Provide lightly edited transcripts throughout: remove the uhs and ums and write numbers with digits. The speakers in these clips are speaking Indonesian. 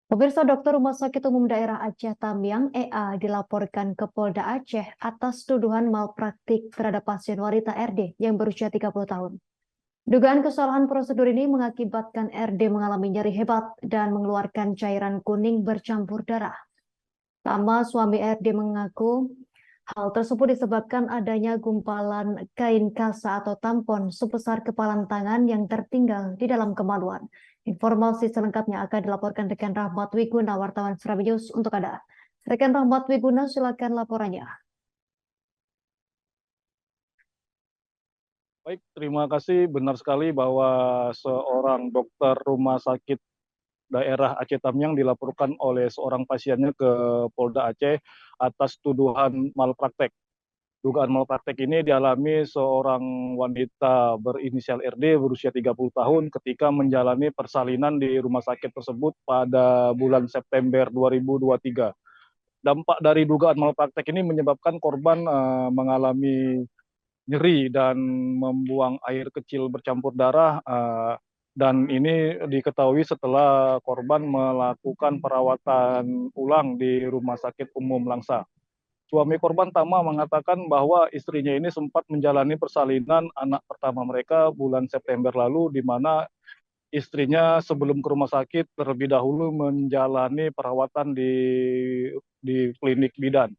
Pemirsa, Dokter Rumah Sakit Umum Daerah Aceh Tamiang (EA) dilaporkan ke Polda Aceh atas tuduhan malpraktik terhadap pasien wanita RD yang berusia 30 tahun. Dugaan kesalahan prosedur ini mengakibatkan RD mengalami nyeri hebat dan mengeluarkan cairan kuning bercampur darah. Tama, suami RD mengaku hal tersebut disebabkan adanya gumpalan kain kasa atau tampon sebesar kepalan tangan yang tertinggal di dalam kemaluan. Informasi selengkapnya akan dilaporkan rekan Rahmat Wiguna, wartawan Serabi News untuk Anda. Rekan Rahmat Wiguna, silakan laporannya. Baik, terima kasih. Benar sekali bahwa seorang dokter rumah sakit daerah Aceh Tamiang dilaporkan oleh seorang pasiennya ke Polda Aceh atas tuduhan malpraktek. Dugaan malpraktek ini dialami seorang wanita berinisial RD berusia 30 tahun ketika menjalani persalinan di rumah sakit tersebut pada bulan September 2023. Dampak dari dugaan malpraktek ini menyebabkan korban mengalami nyeri dan membuang air kecil bercampur darah, dan ini diketahui setelah korban melakukan perawatan ulang di Rumah Sakit Umum Langsa. Suami korban Tama mengatakan bahwa istrinya ini sempat menjalani persalinan anak pertama mereka bulan September lalu, di mana istrinya sebelum ke rumah sakit terlebih dahulu menjalani perawatan di klinik bidan.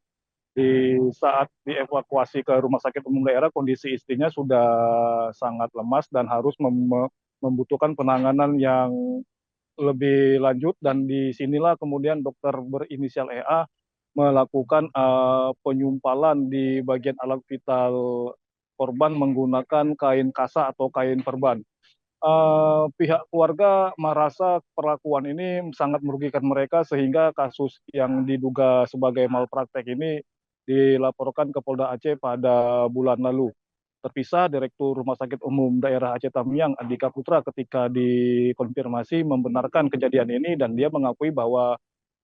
Di saat dievakuasi ke rumah sakit umum daerah, kondisi istrinya sudah sangat lemas dan harus membutuhkan penanganan yang lebih lanjut, dan disinilah kemudian dokter berinisial EA melakukan penyumpalan di bagian alat vital korban menggunakan kain kasa atau kain perban. Pihak keluarga merasa perlakuan ini sangat merugikan mereka sehingga kasus yang diduga sebagai malpraktek ini dilaporkan ke Polda Aceh pada bulan lalu. Terpisah, Direktur Rumah Sakit Umum Daerah Aceh Tamiang, Andika Putra, ketika dikonfirmasi membenarkan kejadian ini, dan dia mengakui bahwa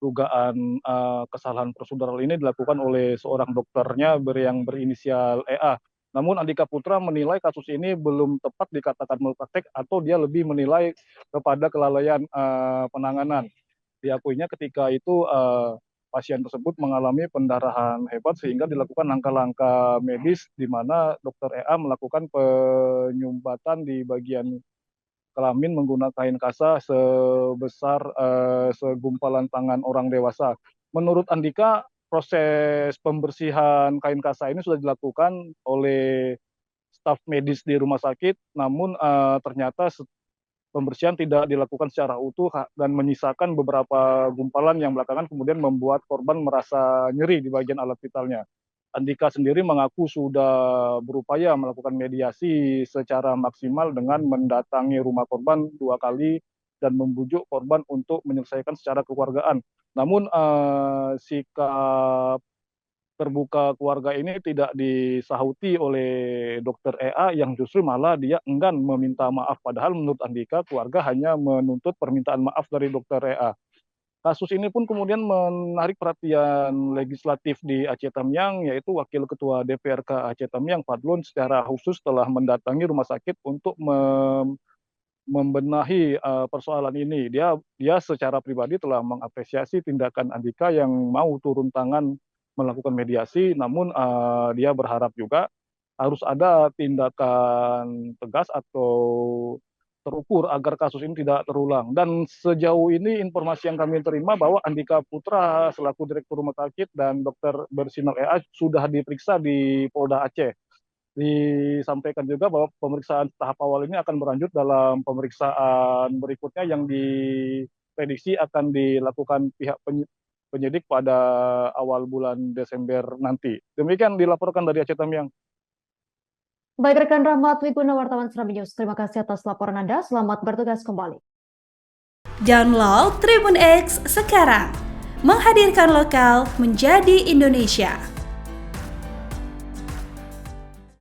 dugaan kesalahan prosedural ini dilakukan oleh seorang dokternya yang berinisial EA. Namun Andika Putra menilai kasus ini belum tepat dikatakan malpraktek, atau dia lebih menilai kepada kelalaian penanganan. Diakuinya ketika itu pasien tersebut mengalami pendarahan hebat sehingga dilakukan langkah-langkah medis, di mana dokter EA melakukan penyumbatan di bagian kelamin menggunakan kain kasa sebesar segumpalan tangan orang dewasa. Menurut Andika, proses pembersihan kain kasa ini sudah dilakukan oleh staf medis di rumah sakit, namun ternyata pembersihan tidak dilakukan secara utuh dan menyisakan beberapa gumpalan yang belakangan kemudian membuat korban merasa nyeri di bagian alat vitalnya. Andika sendiri mengaku sudah berupaya melakukan mediasi secara maksimal dengan mendatangi rumah korban 2 kali dan membujuk korban untuk menyelesaikan secara kekeluargaan. Namun sikap terbuka keluarga ini tidak disahuti oleh dokter EA, yang justru malah dia enggan meminta maaf. Padahal menurut Andika, keluarga hanya menuntut permintaan maaf dari dokter EA. Kasus ini pun kemudian menarik perhatian legislatif di Aceh Tamiang, yaitu Wakil Ketua DPRK Aceh Tamiang, Fadlun, secara khusus telah mendatangi rumah sakit untuk membenahi persoalan ini. Dia secara pribadi telah mengapresiasi tindakan Andika yang mau turun tangan melakukan mediasi, namun dia berharap juga harus ada tindakan tegas atau terukur agar kasus ini tidak terulang. Dan sejauh ini informasi yang kami terima bahwa Andika Putra selaku Direktur Rumah Sakit dan dokter bersinar EA sudah diperiksa di Polda Aceh. Disampaikan juga bahwa pemeriksaan tahap awal ini akan berlanjut dalam pemeriksaan berikutnya yang diprediksi akan dilakukan pihak penyidik pada awal bulan Desember nanti. Demikian dilaporkan dari Aceh Tamiang. Baik, rekan Rahmat Wiguna, wartawan Serabi News. Terima kasih atas laporan Anda. Selamat bertugas kembali. Download Tribun X sekarang, menghadirkan lokal menjadi Indonesia.